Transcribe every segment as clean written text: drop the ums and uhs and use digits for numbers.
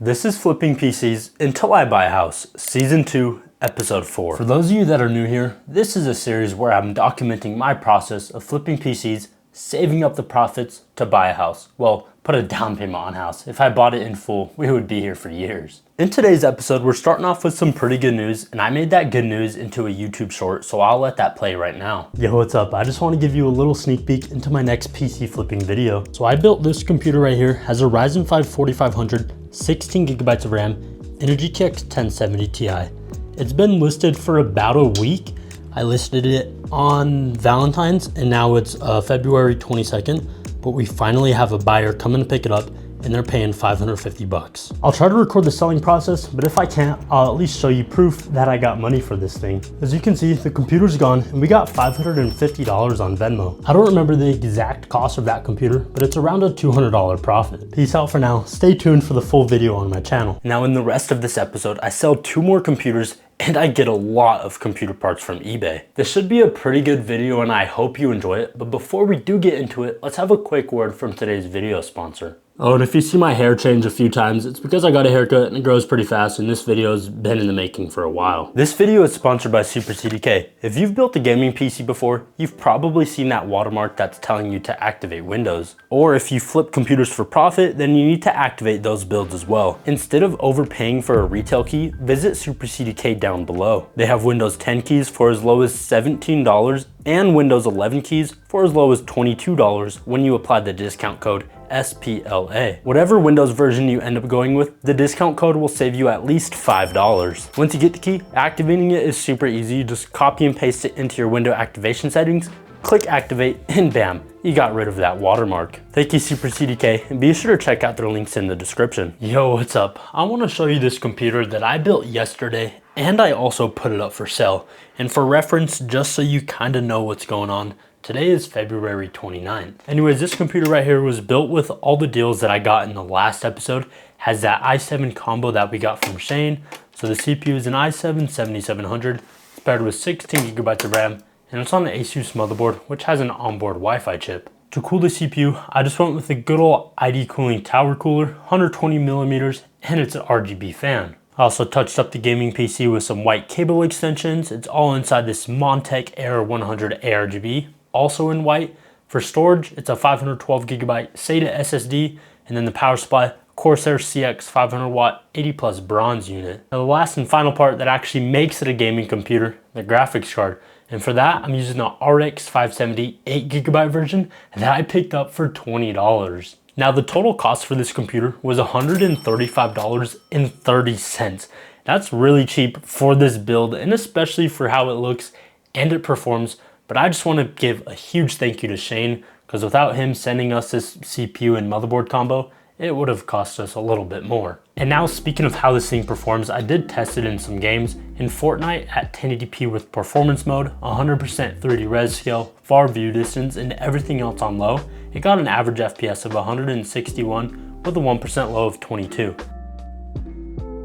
This is Flipping PCs Until I Buy a House, Season 2, Episode 4. For those of you that are new here, this is a series where I'm documenting my process of flipping PCs, saving up the profits to buy a house. Well, put a down payment on a house. If I bought it in full, we would be here for years. In today's episode, we're starting off with some pretty good news, and I made that good news into a YouTube short, so I'll let that play right now. Yo, what's up? I just want to give you a little sneak peek into my next PC flipping video. So I built this computer right here, has a Ryzen 5 4500, 16 gigabytes of RAM, and a GTX 1070 Ti. It's been listed for about a week. I listed it on Valentine's, and now it's February 22nd, but we finally have a buyer coming to pick it up, and they're paying 550 bucks. I'll try to record the selling process, but if I can't, I'll at least show you proof that I got money for this thing. As you can see, the computer's gone, and we got $550 on Venmo. I don't remember the exact cost of that computer, but it's around a $200 profit. Peace out for now. Stay tuned for the full video on my channel. Now in the rest of this episode, I sell 2 more computers, and I get a lot of computer parts from eBay. This should be a pretty good video, and I hope you enjoy it. But before we do get into it, let's have a quick word from today's video sponsor. Oh, and if you see my hair change a few times, it's because I got a haircut and it grows pretty fast, and this video's been in the making for a while. This video is sponsored by Super CDK. If you've built a gaming PC before, you've probably seen that watermark that's telling you to activate Windows. Or if you flip computers for profit, then you need to activate those builds as well. Instead of overpaying for a retail key, visit Super CDK down below. They have Windows 10 keys for as low as $17 and Windows 11 keys for as low as $22 when you apply the discount code SPLA. Whatever Windows version you end up going with, the discount code will save you at least $5. Once you get the key, activating it is super easy. You just copy and paste it into your window activation settings, click activate, and bam, you got rid of that watermark. Thank you, Super CDK, and be sure to check out their links in the description. Yo, what's up? I want to show you this computer that I built yesterday, and I also put it up for sale. And for reference, just so you kind of know what's going on, today is February 29th. Anyways, this computer right here was built with all the deals that I got in the last episode. Has that i7 combo that we got from Shane. So the CPU is an i7 7700. It's paired with 16 gigabytes of RAM, and it's on an Asus motherboard, which has an onboard Wi-Fi chip. To cool the CPU, I just went with a good old ID cooling tower cooler, 120 millimeters, and it's an RGB fan. I also touched up the gaming PC with some white cable extensions. It's all inside this Montech Air 100 ARGB, also in white. For storage, it's a 512 gigabyte SATA SSD, and then the power supply, Corsair CX 500 watt 80 plus bronze unit. Now the last and final part that actually makes it a gaming computer, the graphics card. And for that, I'm using the RX 570 8 gigabyte version that I picked up for $20. Now the total cost for this computer was $135.30. That's really cheap for this build, and especially for how it looks and it performs. But I just want to give a huge thank you to Shane, because without him sending us this CPU and motherboard combo, it would have cost us a little bit more. And now, speaking of how this thing performs, I did test it in some games. In Fortnite at 1080p with performance mode, 100% 3D res scale, far view distance, and everything else on low, it got an average FPS of 161 with a 1% low of 22.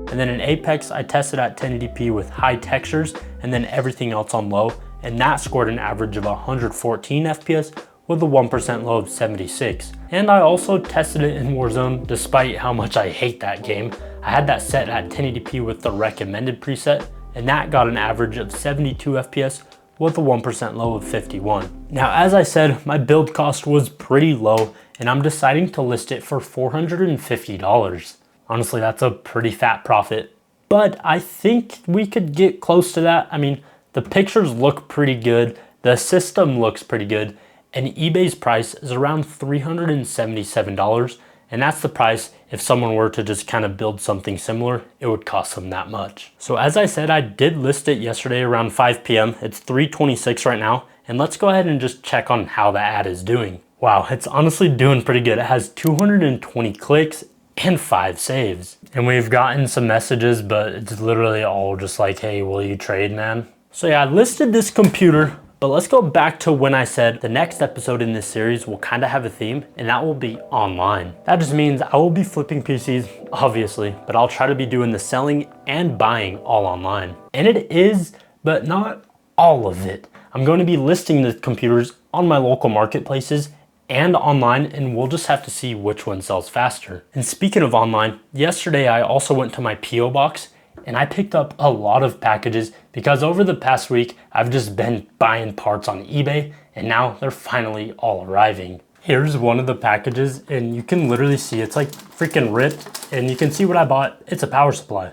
And then in Apex, I tested at 1080p with high textures and then everything else on low, and that scored an average of 114 FPS with a 1% low of 76. And I also tested it in Warzone, despite how much I hate that game. I had that set at 1080p with the recommended preset, and that got an average of 72 FPS with a 1% low of 51. Now, as I said, my build cost was pretty low, and I'm deciding to list it for $450. Honestly, that's a pretty fat profit, but I think we could get close to that. I mean, the pictures look pretty good, the system looks pretty good, and eBay's price is around $377, and that's the price if someone were to just kind of build something similar, it would cost them that much. So as I said, I did list it yesterday around 5 p.m. It's 3:26 right now, and let's go ahead and just check on how the ad is doing. Wow, it's honestly doing pretty good. It has 220 clicks and 5 saves. And we've gotten some messages, but it's literally all just like, hey, will you trade, man? So yeah, I listed this computer, but let's go back to when I said the next episode in this series will kind of have a theme, and that will be online. That just means I will be flipping PCs, obviously, but I'll try to be doing the selling and buying all online. And it is, but not all of it. I'm going to be listing the computers on my local marketplaces and online, and we'll just have to see which one sells faster. And speaking of online, yesterday I also went to my P.O. box and I picked up a lot of packages because over the past week, I've just been buying parts on eBay and now they're finally all arriving. Here's one of the packages and you can literally see it's like freaking ripped, and you can see what I bought. It's a power supply.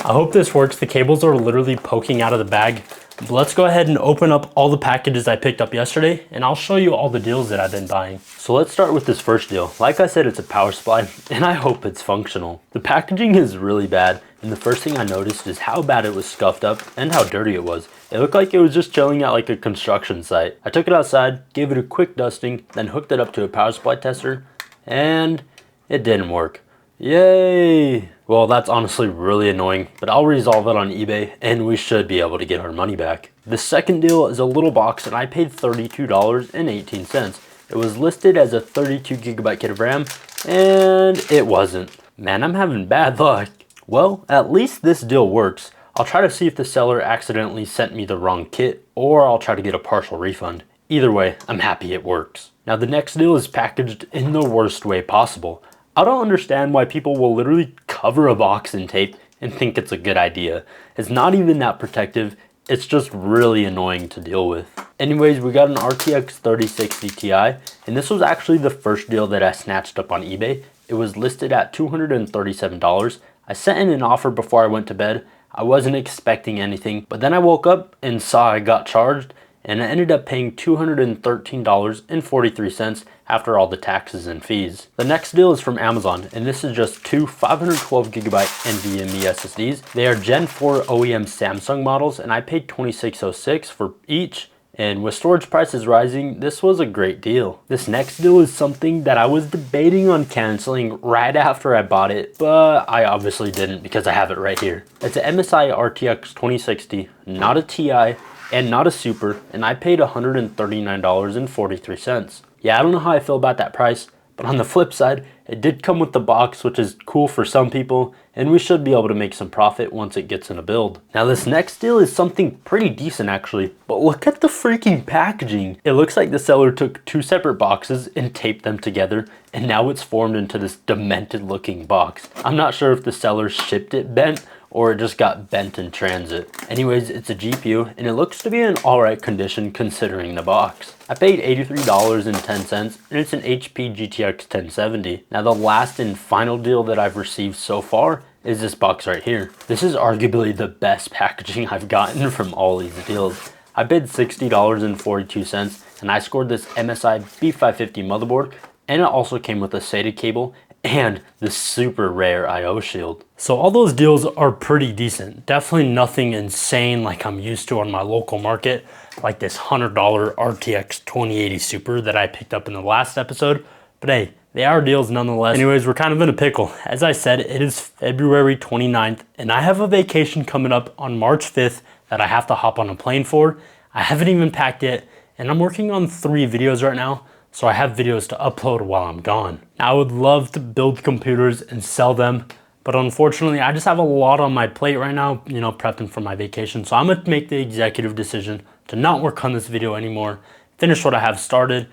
I hope this works. The cables are literally poking out of the bag. But let's go ahead and open up all the packages I picked up yesterday and I'll show you all the deals that I've been buying. So let's start with this first deal. Like I said, it's a power supply and I hope it's functional. The packaging is really bad, and the first thing I noticed is how bad it was scuffed up and how dirty it was. It looked like it was just chilling at like a construction site. I took it outside, gave it a quick dusting, then hooked it up to a power supply tester, and it didn't work. Yay! Well, that's honestly really annoying, but I'll resolve it on eBay and we should be able to get our money back. The second deal is a little box and I paid $32.18. It was listed as a 32 gigabyte kit of RAM and it wasn't. Man, I'm having bad luck. Well, at least this deal works. I'll try to see if the seller accidentally sent me the wrong kit, or I'll try to get a partial refund. Either way, I'm happy it works. Now the next deal is packaged in the worst way possible. I don't understand why people will literally cover a box in tape and think it's a good idea. It's not even that protective, it's just really annoying to deal with. Anyways, we got an RTX 3060 Ti, and this was actually the first deal that I snatched up on eBay. It was listed at $237. I sent in an offer before I went to bed. I wasn't expecting anything, but then I woke up and saw I got charged, and I ended up paying $213.43 after all the taxes and fees. The next deal is from Amazon, and this is just two 512 gigabyte NVMe SSDs. They are Gen 4 OEM Samsung models, and I paid $26.06 for each. And with storage prices rising, this was a great deal. This next deal is something that I was debating on canceling right after I bought it, but I obviously didn't because I have it right here. It's an MSI RTX 2060, not a Ti, and not a Super, and I paid $139.43. Yeah, I don't know how I feel about that price, but on the flip side, it did come with the box, which is cool for some people, and we should be able to make some profit once it gets in a build. Now this next deal is something pretty decent actually, but look at the freaking packaging. It looks like the seller took two separate boxes and taped them together, and now it's formed into this demented looking box. I'm not sure if the seller shipped it bent or it just got bent in transit. Anyways, it's a GPU and it looks to be in alright condition considering the box. I paid $83.10 and it's an HP GTX 1070. Now the last and final deal that I've received so far is this box right here. This is arguably the best packaging I've gotten from all these deals. I paid $60.42 and I scored this MSI B550 motherboard, and it also came with a SATA cable and the super rare IO shield. So all those deals are pretty decent. Definitely nothing insane like I'm used to on my local market, like this $100 RTX 2080 Super that I picked up in the last episode. But hey, they are deals nonetheless. Anyways, we're kind of in a pickle. As I said, it is February 29th, and I have a vacation coming up on March 5th that I have to hop on a plane for. I haven't even packed yet, and I'm working on 3 videos right now, so I have videos to upload while I'm gone. Now, I would love to build computers and sell them, but unfortunately, I just have a lot on my plate right now, you know, prepping for my vacation. So I'm gonna make the executive decision to not work on this video anymore, finish what I have started,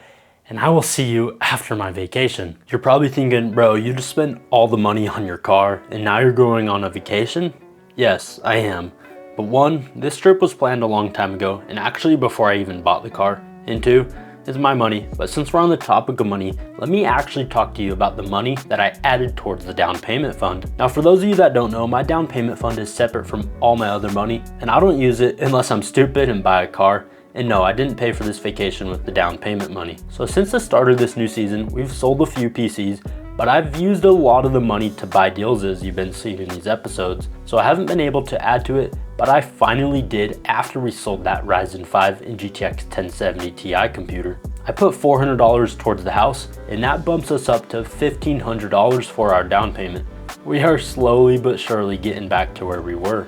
and I will see you after my vacation. You're probably thinking, bro, you just spent all the money on your car and now you're going on a vacation? Yes, I am. But 1, this trip was planned a long time ago and actually before I even bought the car. And 2, it's my money. But since we're on the topic of money, let me actually talk to you about the money that I added towards the down payment fund. Now, for those of you that don't know, my down payment fund is separate from all my other money, and I don't use it unless I'm stupid and buy a car. And no, I didn't pay for this vacation with the down payment money. So since the start of this new season, we've sold a few PCs, but I've used a lot of the money to buy deals as you've been seeing in these episodes. So I haven't been able to add to it, but I finally did after we sold that Ryzen 5 and GTX 1070 Ti computer. I put $400 towards the house, and that bumps us up to $1,500 for our down payment. We are slowly but surely getting back to where we were.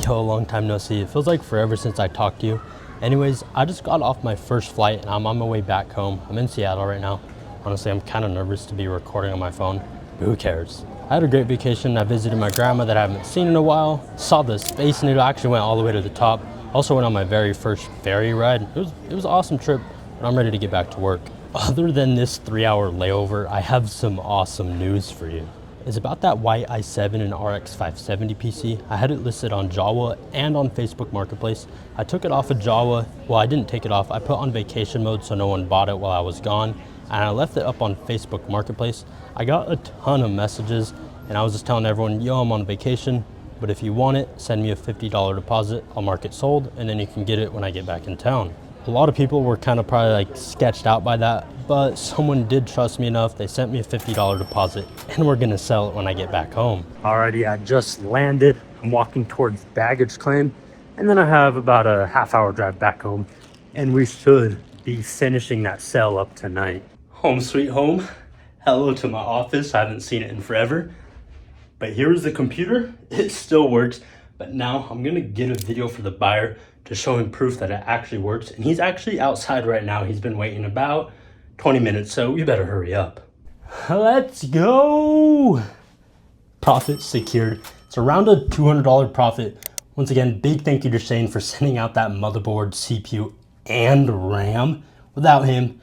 Yo, long time no see. It feels like forever since I talked to you. Anyways, I just got off my first flight and I'm on my way back home. I'm in Seattle right now. Honestly, I'm kind of nervous to be recording on my phone, but who cares? I had a great vacation. I visited my grandma that I haven't seen in a while, saw the Space Needle, actually went all the way to the top. Also went on my very first ferry ride. It was an awesome trip, but I'm ready to get back to work. Other than this 3-hour layover, I have some awesome news for you. It's about that white i7 and RX 570 PC. I had it listed on Jawa and on Facebook Marketplace. I took it off of Jawa. Well, I didn't take it off. I put on vacation mode so no one bought it while I was gone. And I left it up on Facebook Marketplace. I got a ton of messages and I was just telling everyone, yo, I'm on vacation, but if you want it, send me a $50 deposit. I'll mark it sold and then you can get it when I get back in town. A lot of people were kind of probably like sketched out by that, but someone did trust me enough. They sent me a $50 deposit and we're gonna sell it when I get back home. Alrighty, I just landed. I'm walking towards baggage claim and then I have about a half-hour drive back home and we should be finishing that sale up tonight. Home sweet home. Hello to my office. I haven't seen it in forever, but here's the computer. It still works, but now I'm gonna get a video for the buyer to show him proof that it actually works. And he's actually outside right now. He's been waiting about 20 minutes, so we better hurry up. Let's go. Profit secured. It's around a $200 profit. Once again, big thank you to Shane for sending out that motherboard, CPU, and RAM. Without him,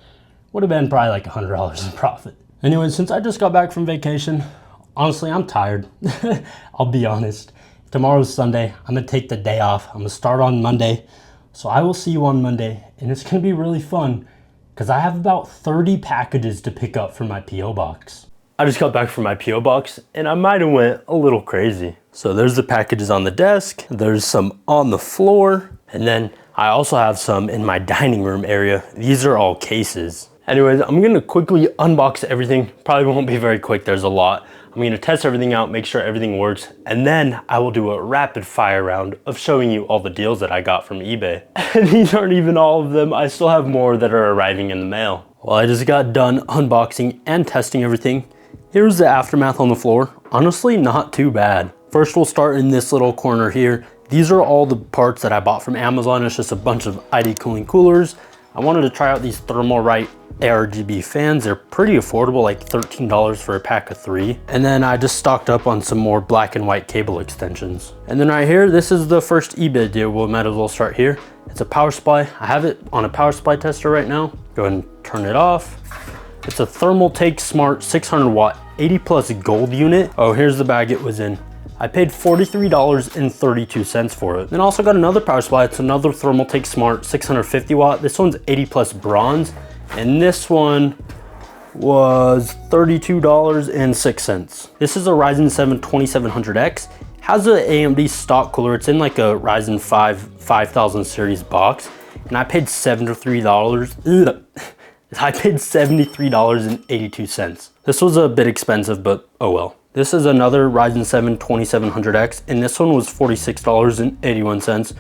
would have been probably like $100 in profit. Anyway, since I just got back from vacation, honestly, I'm tired. I'll be honest. Tomorrow's Sunday. I'm gonna take the day off. I'm gonna start on Monday. So I will see you on Monday and it's gonna be really fun because I have about 30 packages to pick up from my PO box. I just got back from my PO box and I might have went a little crazy. So there's the packages on the desk. There's some on the floor. And then I also have some in my dining room area. These are all cases. Anyways, I'm gonna quickly unbox everything. Probably won't be very quick, there's a lot. I'm gonna test everything out, make sure everything works, and then I will do a rapid fire round of showing you all the deals that I got from eBay. And these aren't even all of them. I still have more that are arriving in the mail. Well, I just got done unboxing and testing everything. Here's the aftermath on the floor. Honestly, not too bad. First, we'll start in this little corner here. These are all the parts that I bought from Amazon. It's just a bunch of ID cooling coolers. I wanted to try out these Thermalright ARGB fans. They're pretty affordable, like $13 for a pack of 3. And then I just stocked up on some more black and white cable extensions. And then right here, this is the first eBay deal. We might as well start here. It's a power supply. I have it on a power supply tester right now. Go ahead and turn it off. It's a Thermaltake Smart 600 watt 80 plus gold unit. Oh, here's the bag it was in. I paid $43.32 for it. Then also got another power supply. It's another Thermaltake Smart 650 watt. This one's 80 plus bronze. And this one was $32.06. This is a Ryzen 7 2700X. Has an AMD stock cooler. It's in like a Ryzen 5 5000 series box. And I paid $73. I paid $73.82. This was a bit expensive, but oh well. This is another Ryzen 7 2700X, and this one was $46.81.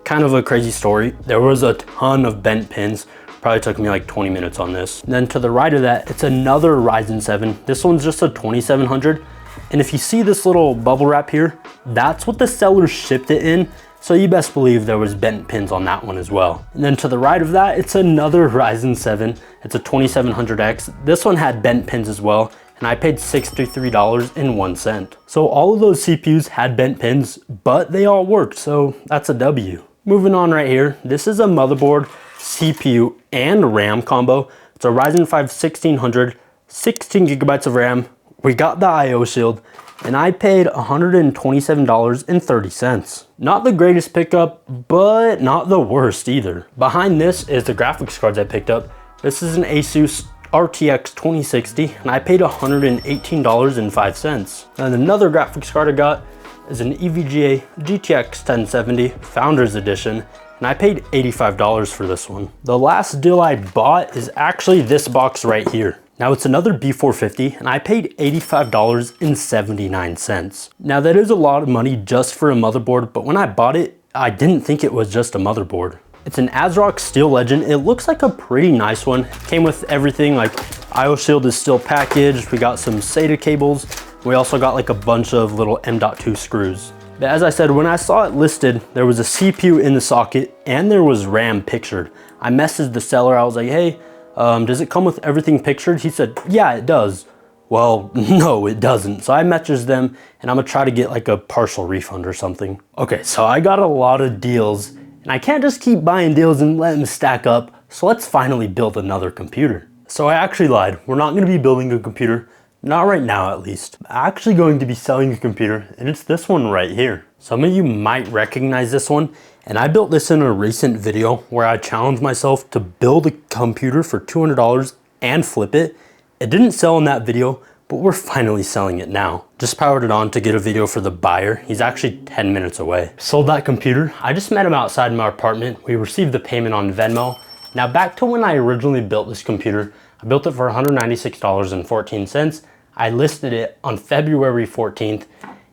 Kind of a crazy story. There was a ton of bent pins. Probably took me like 20 minutes on this. And then to the right of that, it's another Ryzen 7. This one's just a 2700. And if you see this little bubble wrap here, that's what the seller shipped it in. So you best believe there was bent pins on that one as well. And then to the right of that, it's another Ryzen 7. It's a 2700X. This one had bent pins as well, and I paid $63.01. So all of those CPUs had bent pins, but they all worked, so that's a W. Moving on right here, this is a motherboard, CPU, and RAM combo. It's a Ryzen 5 1600, 16 gigabytes of RAM. We got the IO shield, and I paid $127.30. Not the greatest pickup, but not the worst either. Behind this is the graphics cards I picked up. This is an Asus RTX 2060, and I paid $118.05. And another graphics card I got is an EVGA GTX 1070 Founders Edition, and I paid $85 for this one. The last deal I bought is actually this box right here. Now it's another B450, and I paid $85.79. Now that is a lot of money just for a motherboard, but when I bought it, I didn't think it was just a motherboard. It's an ASRock Steel Legend. It looks like a pretty nice one. Came with everything, like IO shield is still packaged. We got some SATA cables. We also got like a bunch of little M.2 screws. But as I said, when I saw it listed, there was a CPU in the socket and there was RAM pictured. I messaged the seller. I was like, hey, does it come with everything pictured? He said, yeah, it does. Well, no, it doesn't. So I messaged them and I'm gonna try to get like a partial refund or something. Okay, so I got a lot of deals and I can't just keep buying deals and let them stack up. So let's finally build another computer. So I actually lied. We're not going to be building a computer. Not right now, at least. I'm actually going to be selling a computer, and it's this one right here. Some of you might recognize this one, and I built this in a recent video where I challenged myself to build a computer for $200 and flip it. It didn't sell in that video, but we're finally selling it now. Just powered it on to get a video for the buyer. He's actually 10 minutes away. Sold that computer. I just met him outside my apartment. We received the payment on Venmo. Now back to when I originally built this computer, I built it for $196.14. I listed it on February 14th.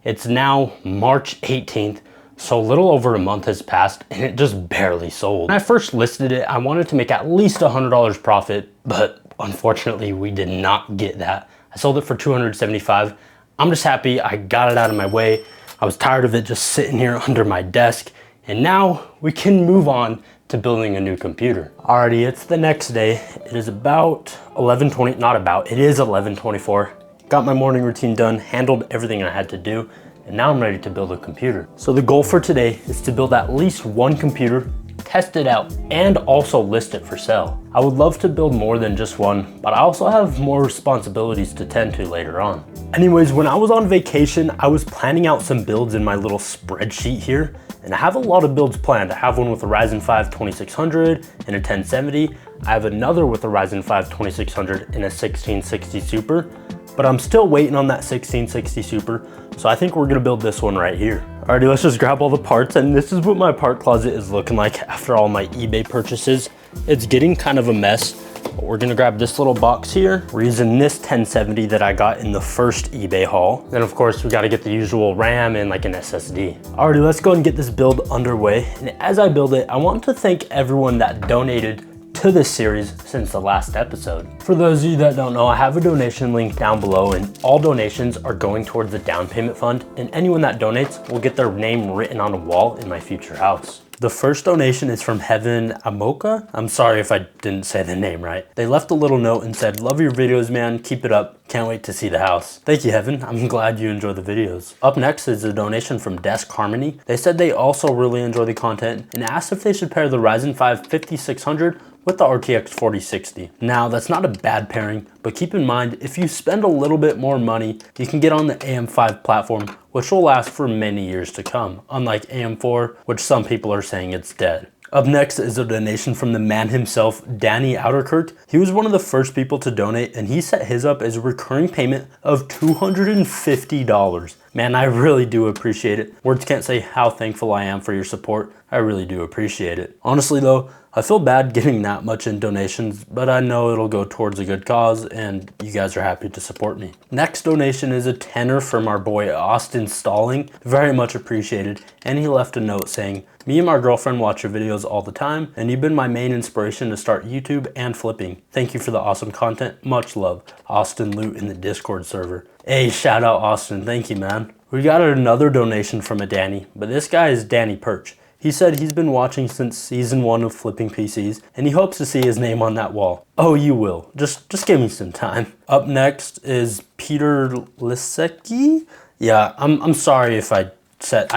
It's now March 18th, so a little over a month has passed and it just barely sold. When I first listed it, I wanted to make at least $100 profit, but unfortunately we did not get that. I sold it for $275. I'm just happy I got it out of my way. I was tired of it just sitting here under my desk, and now we can move on to building a new computer. Alrighty, it's the next day. It is about 11:24. Got my morning routine done, handled everything I had to do, and now I'm ready to build a computer. So the goal for today is to build at least one computer, test it out, and also list it for sale. I would love to build more than just one, but I also have more responsibilities to tend to later on. Anyways, when I was on vacation, I was planning out some builds in my little spreadsheet here, and I have a lot of builds planned. I have one with a Ryzen 5 2600 and a 1070. I have another with a Ryzen 5 2600 and a 1660 Super, but I'm still waiting on that 1660 Super, so I think we're gonna build this one right here. Alrighty, let's just grab all the parts, and this is what my part closet is looking like after all my eBay purchases. It's getting kind of a mess, but we're gonna grab this little box here. We're using this 1070 that I got in the first eBay haul. Then of course, we gotta get the usual RAM and like an SSD. Alrighty, let's go and get this build underway. And as I build it, I want to thank everyone that donated to this series since the last episode. For those of you that don't know, I have a donation link down below, and all donations are going towards the down payment fund, and anyone that donates will get their name written on a wall in my future house. The first donation is from Heaven Amoka. I'm sorry if I didn't say the name right. They left a little note and said, "Love your videos, man. Keep it up. Can't wait to see the house." Thank you, Heaven. I'm glad you enjoy the videos. Up next is a donation from Desk Harmony. They said they also really enjoy the content and asked if they should pair the Ryzen 5 5600 with the RTX 4060. Now, that's not a bad pairing, but keep in mind, if you spend a little bit more money, you can get on the AM5 platform, which will last for many years to come, unlike AM4, which some people are saying it's dead. Up next is a donation from the man himself, Danny Outerkirk. He was one of the first people to donate, and he set his up as a recurring payment of $250. Man, I really do appreciate it. Words can't say how thankful I am for your support. I really do appreciate it. Honestly though, I feel bad getting that much in donations, but I know it'll go towards a good cause, and you guys are happy to support me. Next donation is a tenner from our boy Austin Stalling. Very much appreciated. And he left a note saying, "Me and my girlfriend watch your videos all the time, and you've been my main inspiration to start YouTube and flipping. Thank you for the awesome content. Much love. Austin Loot in the Discord server." Hey, shout out Austin. Thank you, man. We got another donation from a Danny, but this guy is Danny Perch. He said he's been watching since season 1 of Flipping PCs, and he hopes to see his name on that wall. Oh, you will. Just give me some time. Up next is Peter Lisecki. Yeah, I'm sorry if I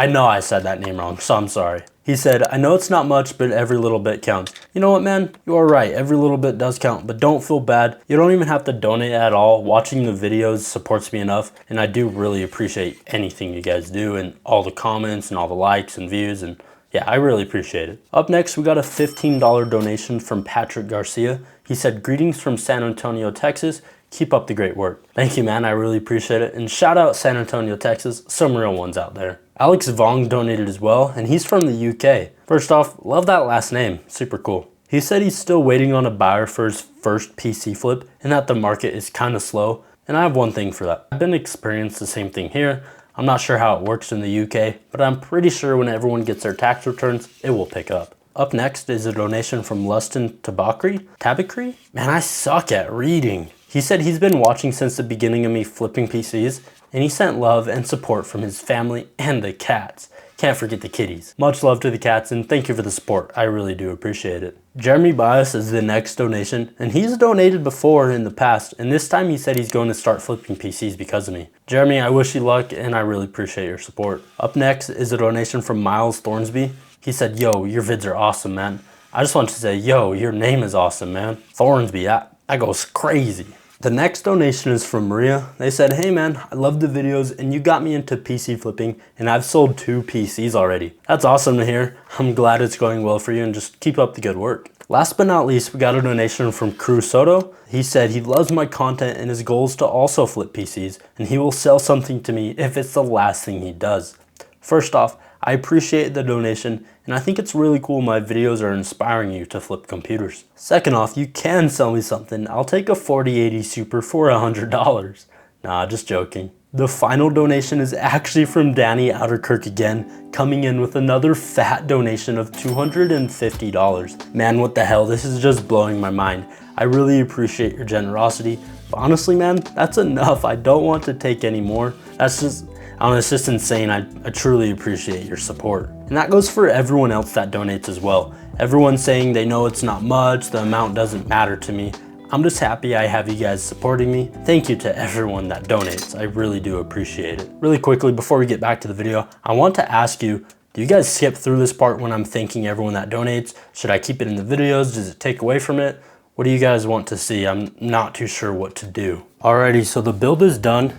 know I said that name wrong, so I'm sorry. He said, "I know it's not much, but every little bit counts." You know what, man? You are right. Every little bit does count, but don't feel bad. You don't even have to donate at all. Watching the videos supports me enough, and I do really appreciate anything you guys do, and all the comments and all the likes and views, and yeah, I really appreciate it. Up next, we got a $15 donation from Patrick Garcia. He said, "Greetings from San Antonio, Texas. Keep up the great work." Thank you, man. I really appreciate it. And shout out San Antonio, Texas. Some real ones out there. Alex Vong donated as well, and he's from the UK. First off, love that last name. Super cool. He said he's still waiting on a buyer for his first PC flip, and that the market is kind of slow. And I have one thing for that. I've been experiencing the same thing here. I'm not sure how it works in the UK, but I'm pretty sure when everyone gets their tax returns, it will pick up. Up next is a donation from Lustin Tabakri? Man, I suck at reading. He said he's been watching since the beginning of me flipping PCs, and he sent love and support from his family and the cats. Can't forget the kitties. Much love to the cats, and thank you for the support. I really do appreciate it. Jeremy Bias is the next donation, and he's donated before in the past, and this time he said he's going to start flipping PCs because of me. Jeremy, I wish you luck, and I really appreciate your support. Up next is a donation from Miles Thornsby. He said, "Yo, your vids are awesome, man." I just want to say, yo, your name is awesome, man. Thornsby, I That goes crazy. The next donation is from Maria. They said, hey man, I love the videos and you got me into PC flipping and I've sold 2 PCs already. That's awesome to hear. I'm glad it's going well for you and just keep up the good work. Last but not least, we got a donation from Cruz Soto. He said he loves my content and his goal is to also flip PCs and he will sell something to me if it's the last thing he does. First off, I appreciate the donation and I think it's really cool my videos are inspiring you to flip computers. Second off, you can sell me something. I'll take a 4080 Super for $100. Nah, just joking. The final donation is actually from Danny Outerkirk again, coming in with another fat donation of $250. Man, what the hell, this is just blowing my mind. I really appreciate your generosity, but honestly man, that's enough. I don't want to take any more. That's just, I don't know, it's just insane. I truly appreciate your support. And that goes for everyone else that donates as well. Everyone's saying they know it's not much, the amount doesn't matter to me. I'm just happy I have you guys supporting me. Thank you to everyone that donates. I really do appreciate it. Really quickly, before we get back to the video, I want to ask you, do you guys skip through this part when I'm thanking everyone that donates? Should I keep it in the videos? Does it take away from it? What do you guys want to see? I'm not too sure what to do. Alrighty, so the build is done.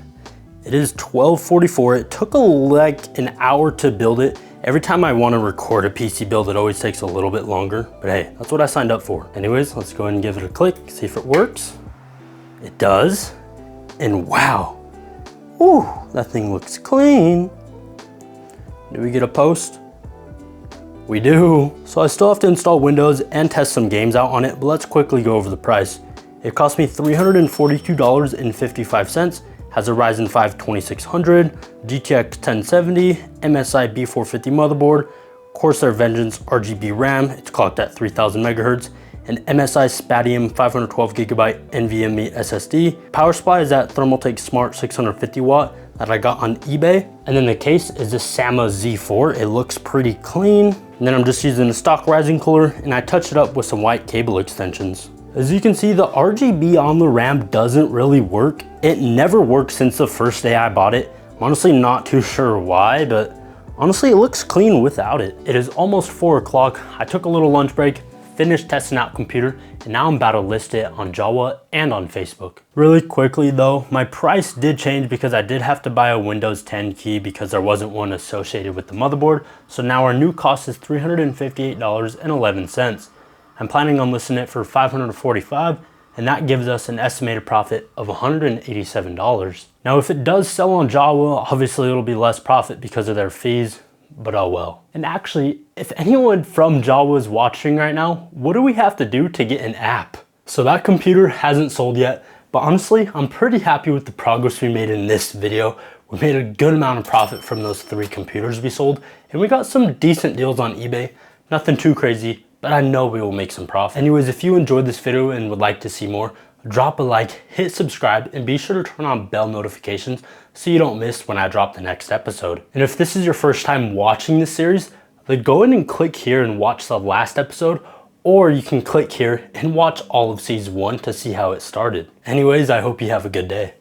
It is 12:44. It took like an hour to build it. Every time I want to record a PC build, it always takes a little bit longer, but hey, that's what I signed up for. Anyways, let's go ahead and give it a click, see if it works. It does, and wow. Ooh, that thing looks clean. Do we get a post? We do. So I still have to install Windows and test some games out on it, but let's quickly go over the price. It cost me $342.55. Has a Ryzen 5 2600, GTX 1070, MSI B450 motherboard, Corsair Vengeance RGB RAM, it's clocked at 3000 megahertz, and MSI Spatium 512GB NVMe SSD. Power supply is that Thermaltake Smart 650 watt that I got on eBay. And then the case is the Sama Z4. It looks pretty clean. And then I'm just using the stock Ryzen cooler and I touched it up with some white cable extensions. As you can see, the RGB on the RAM doesn't really work. It never worked since the first day I bought it. I'm honestly not too sure why, but honestly, it looks clean without it. It is almost 4 o'clock. I took a little lunch break, finished testing out computer, and now I'm about to list it on Java and on Facebook. Really quickly though, my price did change because I did have to buy a Windows 10 key because there wasn't one associated with the motherboard. So now our new cost is $358.11. I'm planning on listing it for $545, and that gives us an estimated profit of $187. Now, if it does sell on Java, obviously it'll be less profit because of their fees, but oh well. And actually, if anyone from Java is watching right now, what do we have to do to get an app? So that computer hasn't sold yet, but honestly, I'm pretty happy with the progress we made in this video. We made a good amount of profit from those 3 computers we sold, and we got some decent deals on eBay. Nothing too crazy, but I know we will make some profit. Anyways, if you enjoyed this video and would like to see more, drop a like, hit subscribe, and be sure to turn on bell notifications so you don't miss when I drop the next episode. And if this is your first time watching this series, then go ahead and click here and watch the last episode, or you can click here and watch all of season 1 to see how it started. Anyways, I hope you have a good day.